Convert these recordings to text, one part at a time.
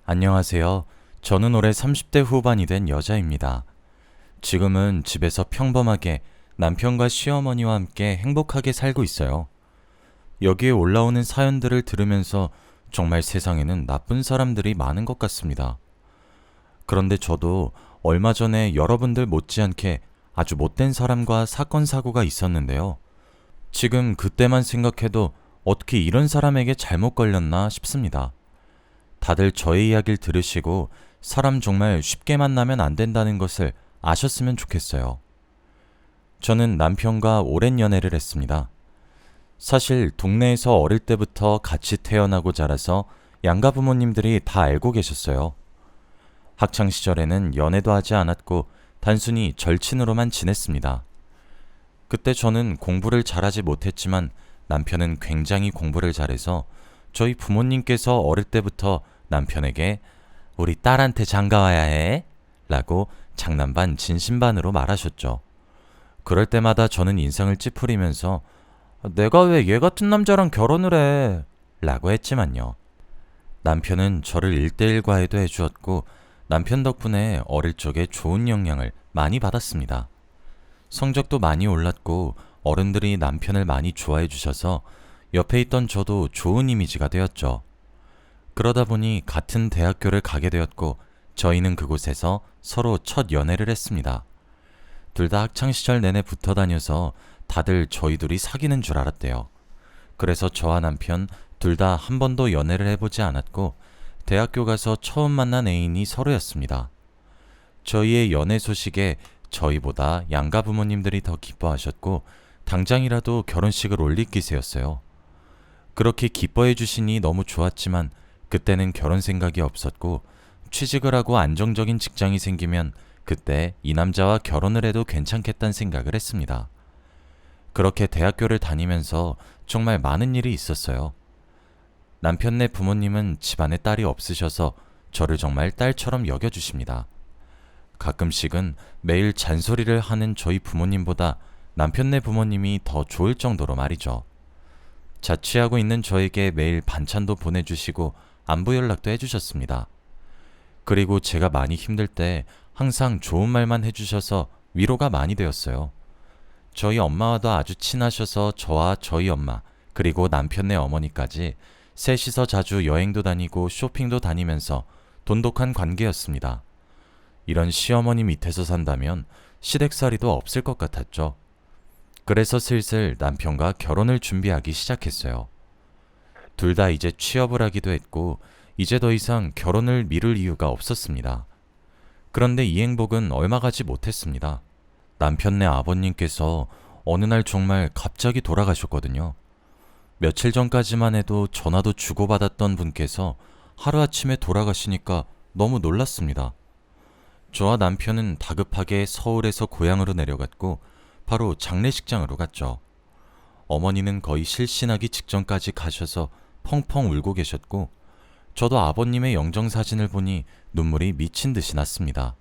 안녕하세요. 저는 올해 30대 후반이 된 여자입니다. 지금은 집에서 평범하게 남편과 시어머니와 함께 행복하게 살고 있어요. 여기에 올라오는 사연들을 들으면서 정말 세상에는 나쁜 사람들이 많은 것 같습니다. 그런데 저도 얼마 전에 여러분들 못지않게 아주 못된 사람과 사건 사고가 있었는데요. 지금 그때만 생각해도 어떻게 이런 사람에게 잘못 걸렸나 싶습니다. 다들 저의 이야기를 들으시고 사람 정말 쉽게 만나면 안 된다는 것을 아셨으면 좋겠어요. 저는 남편과 오랜 연애를 했습니다. 사실 동네에서 어릴 때부터 같이 태어나고 자라서 양가 부모님들이 다 알고 계셨어요. 학창 시절에는 연애도 하지 않았고 단순히 절친으로만 지냈습니다. 그때 저는 공부를 잘하지 못했지만 남편은 굉장히 공부를 잘해서 저희 부모님께서 어릴 때부터 남편에게 우리 딸한테 장가와야 해 라고 장난반 진심반으로 말하셨죠. 그럴 때마다 저는 인상을 찌푸리면서 내가 왜 얘 같은 남자랑 결혼을 해 라고 했지만요. 남편은 저를 일대일 과외도 해주었고 남편 덕분에 어릴 적에 좋은 영향을 많이 받았습니다. 성적도 많이 올랐고 어른들이 남편을 많이 좋아해 주셔서 옆에 있던 저도 좋은 이미지가 되었죠. 그러다 보니 같은 대학교를 가게 되었고 저희는 그곳에서 서로 첫 연애를 했습니다. 둘 다 학창시절 내내 붙어 다녀서 다들 저희 둘이 사귀는 줄 알았대요. 그래서 저와 남편 둘 다 한 번도 연애를 해보지 않았고 대학교 가서 처음 만난 애인이 서로였습니다. 저희의 연애 소식에 저희보다 양가 부모님들이 더 기뻐하셨고 당장이라도 결혼식을 올릴 기세였어요. 그렇게 기뻐해 주시니 너무 좋았지만 그때는 결혼 생각이 없었고 취직을 하고 안정적인 직장이 생기면 그때 이 남자와 결혼을 해도 괜찮겠다는 생각을 했습니다. 그렇게 대학교를 다니면서 정말 많은 일이 있었어요. 남편네 부모님은 집안에 딸이 없으셔서 저를 정말 딸처럼 여겨주십니다. 가끔씩은 매일 잔소리를 하는 저희 부모님보다 남편네 부모님이 더 좋을 정도로 말이죠. 자취하고 있는 저에게 매일 반찬도 보내주시고 안부 연락도 해주셨습니다. 그리고 제가 많이 힘들 때 항상 좋은 말만 해주셔서 위로가 많이 되었어요. 저희 엄마와도 아주 친하셔서 저와 저희 엄마 그리고 남편네 어머니까지 셋이서 자주 여행도 다니고 쇼핑도 다니면서 돈독한 관계였습니다. 이런 시어머니 밑에서 산다면 시댁살이도 없을 것 같았죠. 그래서 슬슬 남편과 결혼을 준비하기 시작했어요. 둘 다 이제 취업을 하기도 했고 이제 더 이상 결혼을 미룰 이유가 없었습니다. 그런데 이 행복은 얼마 가지 못했습니다. 남편네 아버님께서 어느 날 정말 갑자기 돌아가셨거든요. 며칠 전까지만 해도 전화도 주고받았던 분께서 하루아침에 돌아가시니까 너무 놀랐습니다. 저와 남편은 다급하게 서울에서 고향으로 내려갔고 바로 장례식장으로 갔죠. 어머니는 거의 실신하기 직전까지 가셔서 펑펑 울고 계셨고 저도 아버님의 영정사진을 보니 눈물이 미친 듯이 났습니다.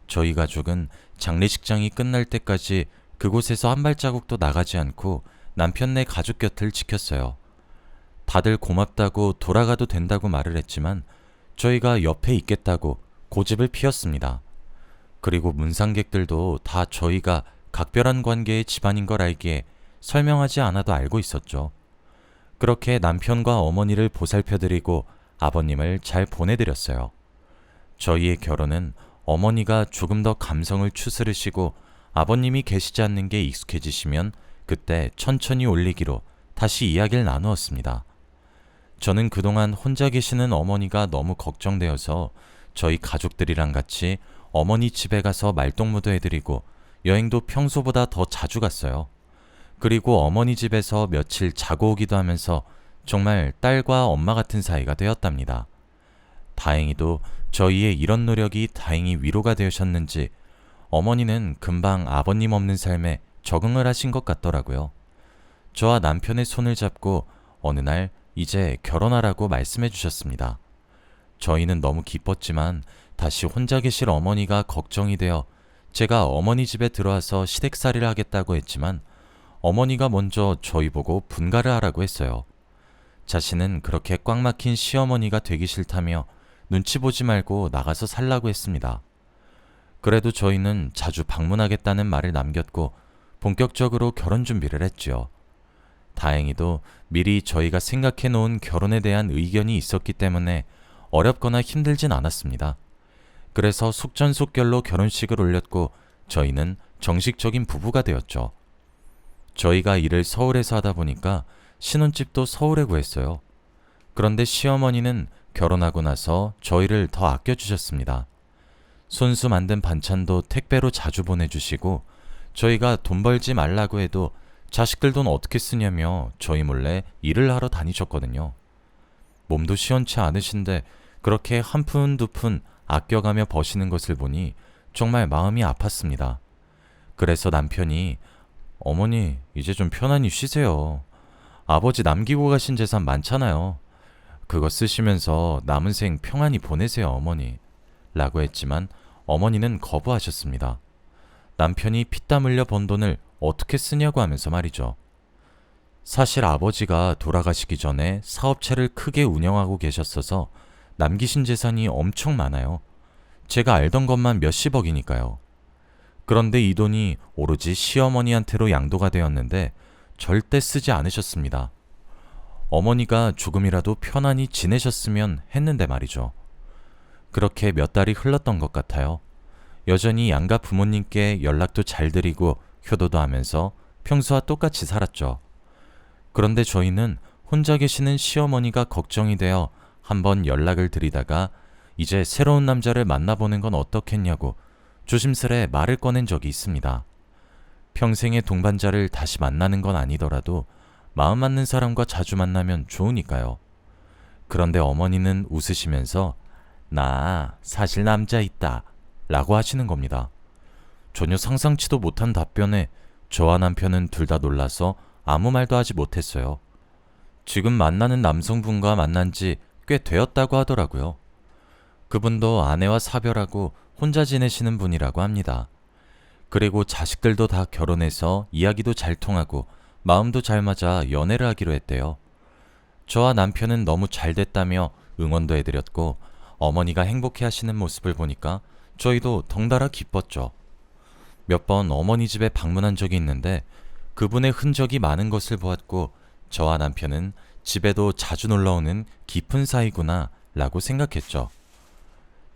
저희 가족은 장례식장이 끝날 때까지 그곳에서 한 발자국도 나가지 않고 남편네 가족 곁을 지켰어요. 다들 고맙다고 돌아가도 된다고 말을 했지만 저희가 옆에 있겠다고 고집을 피웠습니다. 그리고 문상객들도 다 저희가 각별한 관계의 집안인 걸 알기에 설명하지 않아도 알고 있었죠. 그렇게 남편과 어머니를 보살펴드리고 아버님을 잘 보내드렸어요. 저희의 결혼은 어머니가 조금 더 감성을 추스르시고 아버님이 계시지 않는 게 익숙해지시면 그때 천천히 올리기로 다시 이야기를 나누었습니다. 저는 그동안 혼자 계시는 어머니가 너무 걱정되어서 저희 가족들이랑 같이 어머니 집에 가서 말동무도 해드리고 여행도 평소보다 더 자주 갔어요. 그리고 어머니 집에서 며칠 자고 오기도 하면서 정말 딸과 엄마 같은 사이가 되었답니다. 다행히도 저희의 이런 노력이 다행히 위로가 되셨는지 어머니는 금방 아버님 없는 삶에 적응을 하신 것 같더라고요. 저와 남편의 손을 잡고 어느 날 이제 결혼하라고 말씀해 주셨습니다. 저희는 너무 기뻤지만 다시 혼자 계실 어머니가 걱정이 되어 제가 어머니 집에 들어와서 시댁살이를 하겠다고 했지만 어머니가 먼저 저희 보고 분가를 하라고 했어요. 자신은 그렇게 꽉 막힌 시어머니가 되기 싫다며 눈치 보지 말고 나가서 살라고 했습니다. 그래도 저희는 자주 방문하겠다는 말을 남겼고 본격적으로 결혼 준비를 했지요. 다행히도 미리 저희가 생각해 놓은 결혼에 대한 의견이 있었기 때문에 어렵거나 힘들진 않았습니다. 그래서 속전속결로 결혼식을 올렸고 저희는 정식적인 부부가 되었죠. 저희가 일을 서울에서 하다 보니까 신혼집도 서울에 구했어요. 그런데 시어머니는 결혼하고 나서 저희를 더 아껴주셨습니다. 손수 만든 반찬도 택배로 자주 보내주시고 저희가 돈 벌지 말라고 해도 자식들 돈 어떻게 쓰냐며 저희 몰래 일을 하러 다니셨거든요. 몸도 시원치 않으신데 그렇게 한 푼 두 푼 아껴가며 버시는 것을 보니 정말 마음이 아팠습니다. 그래서 남편이 어머니 이제 좀 편안히 쉬세요. 아버지 남기고 가신 재산 많잖아요. 그거 쓰시면서 남은 생 평안히 보내세요 어머니 라고 했지만 어머니는 거부하셨습니다. 남편이 피땀 흘려 번 돈을 어떻게 쓰냐고 하면서 말이죠. 사실 아버지가 돌아가시기 전에 사업체를 크게 운영하고 계셨어서 남기신 재산이 엄청 많아요. 제가 알던 것만 몇십억이니까요. 그런데 이 돈이 오로지 시어머니한테로 양도가 되었는데 절대 쓰지 않으셨습니다. 어머니가 조금이라도 편안히 지내셨으면 했는데 말이죠. 그렇게 몇 달이 흘렀던 것 같아요. 여전히 양가 부모님께 연락도 잘 드리고 효도도 하면서 평소와 똑같이 살았죠. 그런데 저희는 혼자 계시는 시어머니가 걱정이 되어 한번 연락을 드리다가 이제 새로운 남자를 만나보는 건 어떻겠냐고 조심스레 말을 꺼낸 적이 있습니다. 평생의 동반자를 다시 만나는 건 아니더라도 마음 맞는 사람과 자주 만나면 좋으니까요. 그런데 어머니는 웃으시면서 나 사실 남자 있다 라고 하시는 겁니다. 전혀 상상치도 못한 답변에 저와 남편은 둘 다 놀라서 아무 말도 하지 못했어요. 지금 만나는 남성분과 만난 지 꽤 되었다고 하더라고요. 그분도 아내와 사별하고 혼자 지내시는 분이라고 합니다. 그리고 자식들도 다 결혼해서 이야기도 잘 통하고 마음도 잘 맞아 연애를 하기로 했대요. 저와 남편은 너무 잘 됐다며 응원도 해드렸고 어머니가 행복해 하시는 모습을 보니까 저희도 덩달아 기뻤죠. 몇 번 어머니 집에 방문한 적이 있는데 그분의 흔적이 많은 것을 보았고 저와 남편은 집에도 자주 놀러오는 깊은 사이구나 라고 생각했죠.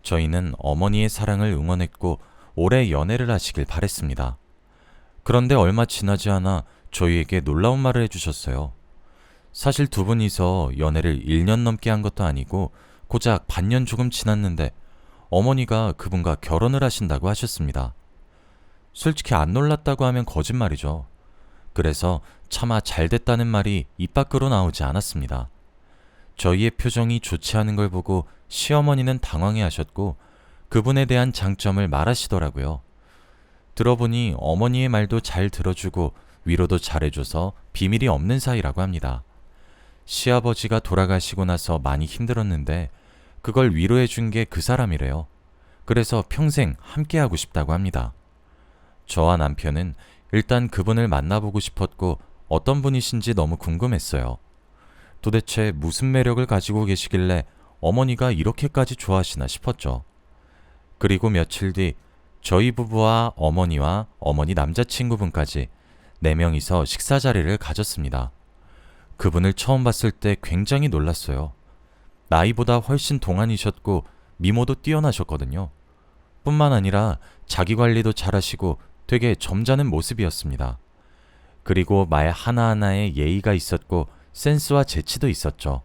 저희는 어머니의 사랑을 응원했고 오래 연애를 하시길 바랬습니다. 그런데 얼마 지나지 않아 저희에게 놀라운 말을 해주셨어요. 사실 두 분이서 연애를 1년 넘게 한 것도 아니고 고작 반년 조금 지났는데 어머니가 그분과 결혼을 하신다고 하셨습니다. 솔직히 안 놀랐다고 하면 거짓말이죠. 그래서 차마 잘 됐다는 말이 입 밖으로 나오지 않았습니다. 저희의 표정이 좋지 않은 걸 보고 시어머니는 당황해 하셨고 그분에 대한 장점을 말하시더라고요. 들어보니 어머니의 말도 잘 들어주고 위로도 잘해줘서 비밀이 없는 사이라고 합니다. 시아버지가 돌아가시고 나서 많이 힘들었는데 그걸 위로해준 게 그 사람이래요. 그래서 평생 함께하고 싶다고 합니다. 저와 남편은 일단 그분을 만나보고 싶었고 어떤 분이신지 너무 궁금했어요. 도대체 무슨 매력을 가지고 계시길래 어머니가 이렇게까지 좋아하시나 싶었죠. 그리고 며칠 뒤 저희 부부와 어머니와 어머니 남자친구분까지 4명이서 식사 자리를 가졌습니다. 그분을 처음 봤을 때 굉장히 놀랐어요. 나이보다 훨씬 동안이셨고 미모도 뛰어나셨거든요. 뿐만 아니라 자기관리도 잘하시고 되게 점잖은 모습이었습니다. 그리고 말 하나하나에 예의가 있었고 센스와 재치도 있었죠.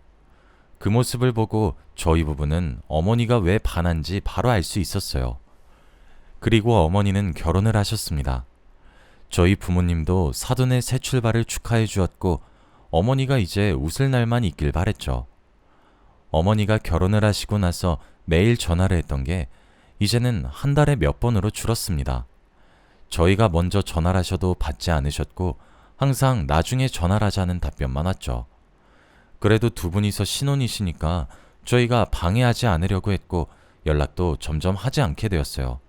그 모습을 보고 저희 부부는 어머니가 왜 반한지 바로 알 수 있었어요. 그리고 어머니는 결혼을 하셨습니다. 저희 부모님도 사돈의 새 출발을 축하해 주었고 어머니가 이제 웃을 날만 있길 바랬죠. 어머니가 결혼을 하시고 나서 매일 전화를 했던 게 이제는 한 달에 몇 번으로 줄었습니다. 저희가 먼저 전화를 하셔도 받지 않으셨고 항상 나중에 전화를 하자는 답변만 왔죠. 그래도 두 분이서 신혼이시니까 저희가 방해하지 않으려고 했고 연락도 점점 하지 않게 되었어요.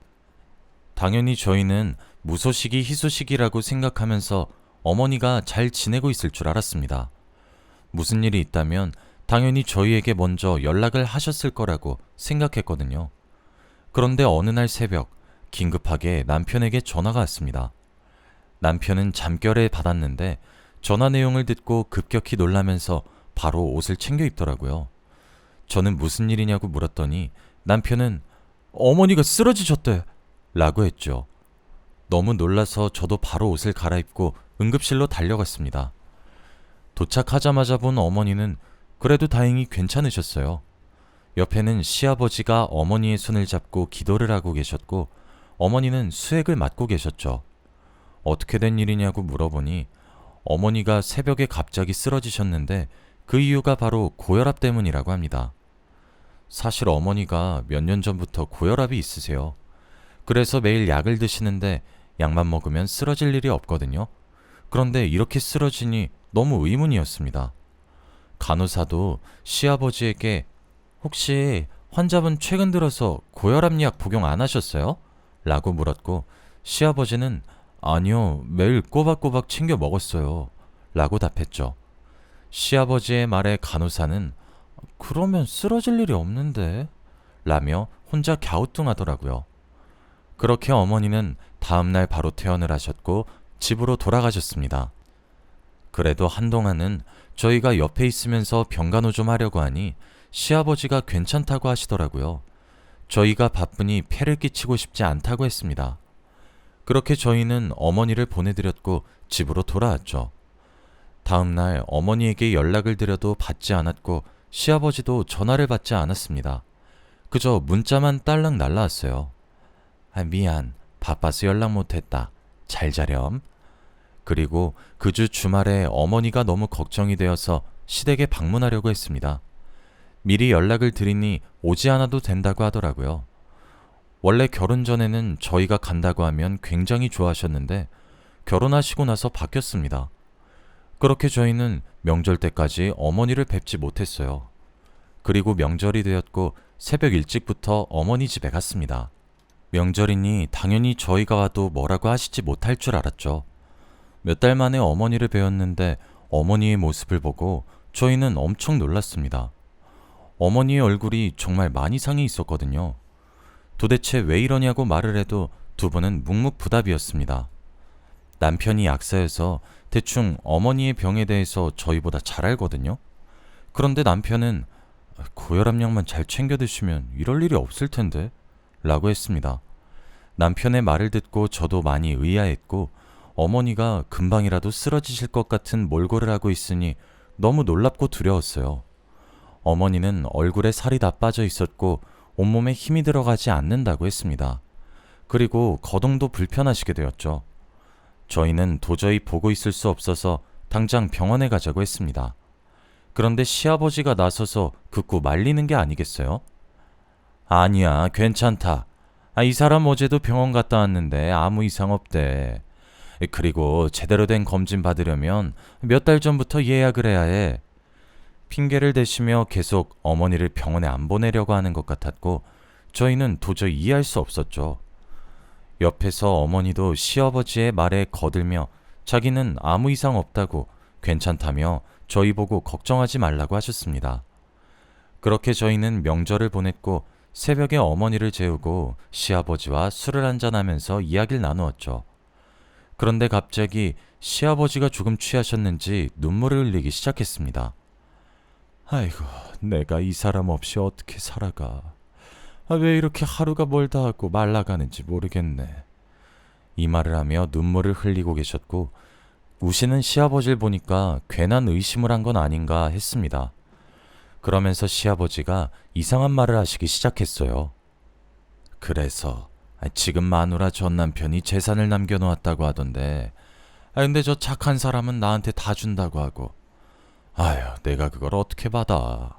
당연히 저희는 무소식이 희소식이라고 생각하면서 어머니가 잘 지내고 있을 줄 알았습니다. 무슨 일이 있다면 당연히 저희에게 먼저 연락을 하셨을 거라고 생각했거든요. 그런데 어느 날 새벽 긴급하게 남편에게 전화가 왔습니다. 남편은 잠결에 받았는데 전화 내용을 듣고 급격히 놀라면서 바로 옷을 챙겨 입더라고요. 저는 무슨 일이냐고 물었더니 남편은 어머니가 쓰러지셨대 라고 했죠. 너무 놀라서 저도 바로 옷을 갈아입고 응급실로 달려갔습니다. 도착하자마자 본 어머니는 그래도 다행히 괜찮으셨어요. 옆에는 시아버지가 어머니의 손을 잡고 기도를 하고 계셨고 어머니는 수액을 맞고 계셨죠. 어떻게 된 일이냐고 물어보니 어머니가 새벽에 갑자기 쓰러지셨는데 그 이유가 바로 고혈압 때문이라고 합니다. 사실 어머니가 몇 년 전부터 고혈압이 있으세요. 그래서 매일 약을 드시는데 약만 먹으면 쓰러질 일이 없거든요. 그런데 이렇게 쓰러지니 너무 의문이었습니다. 간호사도 시아버지에게 혹시 환자분 최근 들어서 고혈압 약 복용 안 하셨어요? 라고 물었고 시아버지는 아니요, 매일 꼬박꼬박 챙겨 먹었어요 라고 답했죠. 시아버지의 말에 간호사는 그러면 쓰러질 일이 없는데? 라며 혼자 갸우뚱하더라고요. 그렇게 어머니는 다음날 바로 퇴원을 하셨고 집으로 돌아가셨습니다. 그래도 한동안은 저희가 옆에 있으면서 병간호 좀 하려고 하니 시아버지가 괜찮다고 하시더라고요. 저희가 바쁘니 폐를 끼치고 싶지 않다고 했습니다. 그렇게 저희는 어머니를 보내드렸고 집으로 돌아왔죠. 다음날 어머니에게 연락을 드려도 받지 않았고 시아버지도 전화를 받지 않았습니다. 그저 문자만 딸랑 날라왔어요. 미안, 바빠서 연락 못했다. 잘 자렴. 그리고 그 주 주말에 어머니가 너무 걱정이 되어서 시댁에 방문하려고 했습니다. 미리 연락을 드리니 오지 않아도 된다고 하더라고요. 원래 결혼 전에는 저희가 간다고 하면 굉장히 좋아하셨는데 결혼하시고 나서 바뀌었습니다. 그렇게 저희는 명절 때까지 어머니를 뵙지 못했어요. 그리고 명절이 되었고 새벽 일찍부터 어머니 집에 갔습니다. 명절이니 당연히 저희가 와도 뭐라고 하시지 못할 줄 알았죠. 몇 달 만에 어머니를 뵈었는데 어머니의 모습을 보고 저희는 엄청 놀랐습니다. 어머니의 얼굴이 정말 많이 상해 있었거든요. 도대체 왜 이러냐고 말을 해도 두 분은 묵묵부답이었습니다. 남편이 약사여서 대충 어머니의 병에 대해서 저희보다 잘 알거든요. 그런데 남편은 고혈압약만 잘 챙겨 드시면 이럴 일이 없을 텐데 라고 했습니다. 남편의 말을 듣고 저도 많이 의아했고 어머니가 금방이라도 쓰러지실 것 같은 몰골을 하고 있으니 너무 놀랍고 두려웠어요. 어머니는 얼굴에 살이 다 빠져 있었고 온몸에 힘이 들어가지 않는다고 했습니다. 그리고 거동도 불편하시게 되었죠. 저희는 도저히 보고 있을 수 없어서 당장 병원에 가자고 했습니다. 그런데 시아버지가 나서서 극구 말리는 게 아니겠어요? 아니야, 괜찮다. 이 사람 어제도 병원 갔다 왔는데 아무 이상 없대. 그리고 제대로 된 검진 받으려면 몇 달 전부터 예약을 해야 해. 핑계를 대시며 계속 어머니를 병원에 안 보내려고 하는 것 같았고 저희는 도저히 이해할 수 없었죠. 옆에서 어머니도 시아버지의 말에 거들며 자기는 아무 이상 없다고 괜찮다며 저희 보고 걱정하지 말라고 하셨습니다. 그렇게 저희는 명절을 보냈고 새벽에 어머니를 재우고 시아버지와 술을 한잔하면서 이야기를 나누었죠. 그런데 갑자기 시아버지가 조금 취하셨는지 눈물을 흘리기 시작했습니다. 아이고, 내가 이 사람 없이 어떻게 살아가. 왜 이렇게 하루가 멀다 하고 말라가는지 모르겠네. 이 말을 하며 눈물을 흘리고 계셨고 우시는 시아버지를 보니까 괜한 의심을 한 건 아닌가 했습니다. 그러면서 시아버지가 이상한 말을 하시기 시작했어요. 그래서 지금 마누라 전 남편이 재산을 남겨놓았다고 하던데 근데 저 착한 사람은 나한테 다 준다고 하고 아휴, 내가 그걸 어떻게 받아.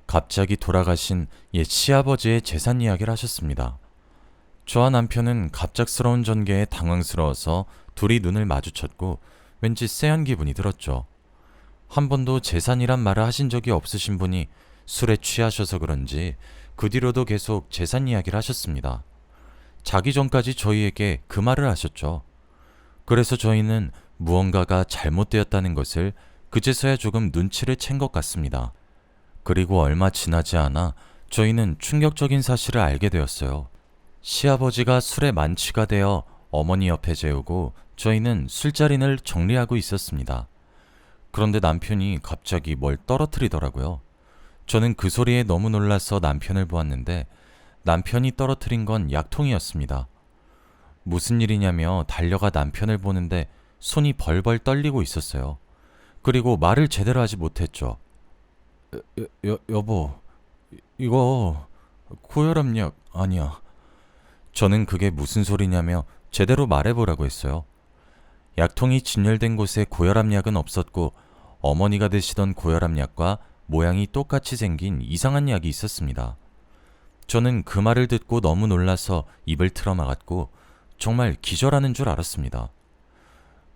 갑자기 돌아가신 옛 시아버지의 재산 이야기를 하셨습니다. 저와 남편은 갑작스러운 전개에 당황스러워서 둘이 눈을 마주쳤고 왠지 쎄한 기분이 들었죠. 한 번도 재산이란 말을 하신 적이 없으신 분이 술에 취하셔서 그런지 그 뒤로도 계속 재산 이야기를 하셨습니다. 자기 전까지 저희에게 그 말을 하셨죠. 그래서 저희는 무언가가 잘못되었다는 것을 그제서야 조금 눈치를 챈 것 같습니다. 그리고 얼마 지나지 않아 저희는 충격적인 사실을 알게 되었어요. 시아버지가 술에 만취가 되어 어머니 옆에 재우고 저희는 술자리를 정리하고 있었습니다. 그런데 남편이 갑자기 뭘 떨어뜨리더라고요. 저는 그 소리에 너무 놀라서 남편을 보았는데 남편이 떨어뜨린 건 약통이었습니다. 무슨 일이냐며 달려가 남편을 보는데 손이 벌벌 떨리고 있었어요. 그리고 말을 제대로 하지 못했죠. 여보, 이거 고혈압약 아니야. 저는 그게 무슨 소리냐며 제대로 말해보라고 했어요. 약통이 진열된 곳에 고혈압약은 없었고 어머니가 드시던 고혈압약과 모양이 똑같이 생긴 이상한 약이 있었습니다. 저는 그 말을 듣고 너무 놀라서 입을 틀어막았고 정말 기절하는 줄 알았습니다.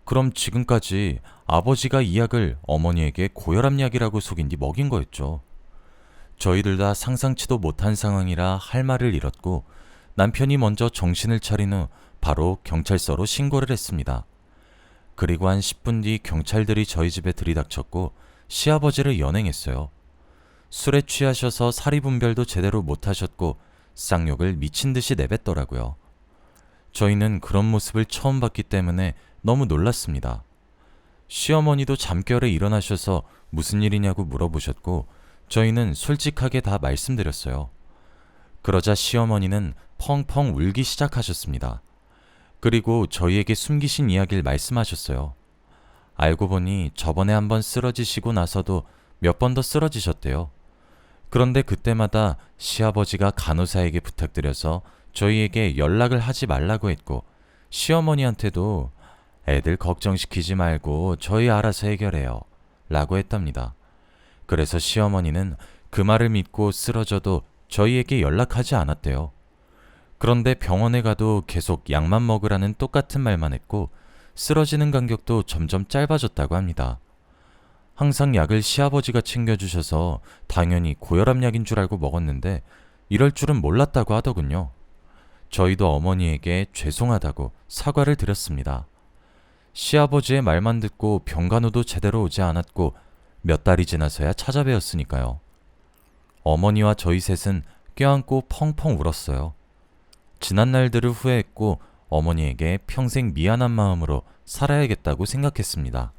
그럼 지금까지 아버지가 이 약을 어머니에게 고혈압약이라고 속인 뒤 먹인 거였죠. 저희들 다 상상치도 못한 상황이라 할 말을 잃었고 남편이 먼저 정신을 차린 후 바로 경찰서로 신고를 했습니다. 그리고 한 10분 뒤 경찰들이 저희 집에 들이닥쳤고 시아버지를 연행했어요. 술에 취하셔서 사리분별도 제대로 못하셨고 쌍욕을 미친 듯이 내뱉더라고요. 저희는 그런 모습을 처음 봤기 때문에 너무 놀랐습니다. 시어머니도 잠결에 일어나셔서 무슨 일이냐고 물어보셨고 저희는 솔직하게 다 말씀드렸어요. 그러자 시어머니는 펑펑 울기 시작하셨습니다. 그리고 저희에게 숨기신 이야기를 말씀하셨어요. 알고 보니 저번에 한번 쓰러지시고 나서도 몇 번 더 쓰러지셨대요. 그런데 그때마다 시아버지가 간호사에게 부탁드려서 저희에게 연락을 하지 말라고 했고 시어머니한테도 애들 걱정시키지 말고 저희 알아서 해결해요 라고 했답니다. 그래서 시어머니는 그 말을 믿고 쓰러져도 저희에게 연락하지 않았대요. 그런데 병원에 가도 계속 약만 먹으라는 똑같은 말만 했고 쓰러지는 간격도 점점 짧아졌다고 합니다. 항상 약을 시아버지가 챙겨주셔서 당연히 고혈압약인 줄 알고 먹었는데 이럴 줄은 몰랐다고 하더군요. 저희도 어머니에게 죄송하다고 사과를 드렸습니다. 시아버지의 말만 듣고 병간호도 제대로 오지 않았고 몇 달이 지나서야 찾아뵈었으니까요. 어머니와 저희 셋은 껴안고 펑펑 울었어요. 지난 날들을 후회했고 어머니에게 평생 미안한 마음으로 살아야겠다고 생각했습니다.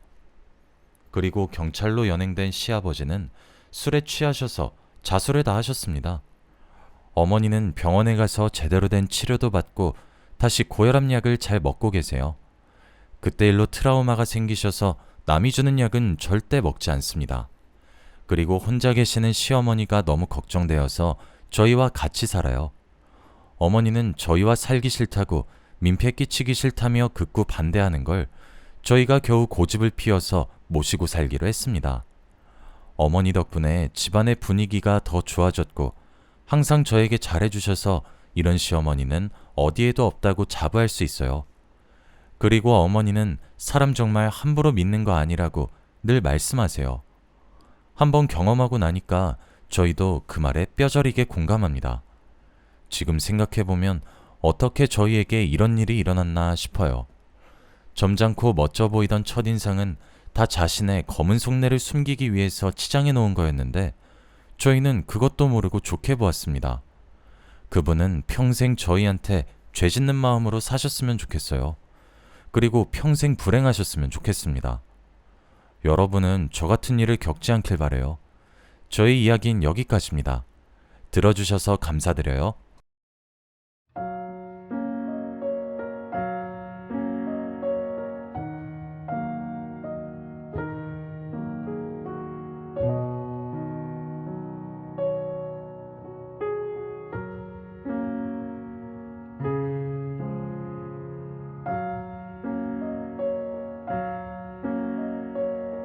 그리고 경찰로 연행된 시아버지는 술에 취하셔서 자수를 다 하셨습니다. 어머니는 병원에 가서 제대로 된 치료도 받고 다시 고혈압약을 잘 먹고 계세요. 그때 일로 트라우마가 생기셔서 남이 주는 약은 절대 먹지 않습니다. 그리고 혼자 계시는 시어머니가 너무 걱정되어서 저희와 같이 살아요. 어머니는 저희와 살기 싫다고 민폐 끼치기 싫다며 극구 반대하는 걸 저희가 겨우 고집을 피워서 모시고 살기로 했습니다. 어머니 덕분에 집안의 분위기가 더 좋아졌고 항상 저에게 잘해주셔서 이런 시어머니는 어디에도 없다고 자부할 수 있어요. 그리고 어머니는 사람 정말 함부로 믿는 거 아니라고 늘 말씀하세요. 한번 경험하고 나니까 저희도 그 말에 뼈저리게 공감합니다. 지금 생각해보면 어떻게 저희에게 이런 일이 일어났나 싶어요. 점잖고 멋져 보이던 첫인상은 다 자신의 검은 속내를 숨기기 위해서 치장해 놓은 거였는데 저희는 그것도 모르고 좋게 보았습니다. 그분은 평생 저희한테 죄 짓는 마음으로 사셨으면 좋겠어요. 그리고 평생 불행하셨으면 좋겠습니다. 여러분은 저 같은 일을 겪지 않길 바래요. 저희 이야기는 여기까지입니다. 들어주셔서 감사드려요.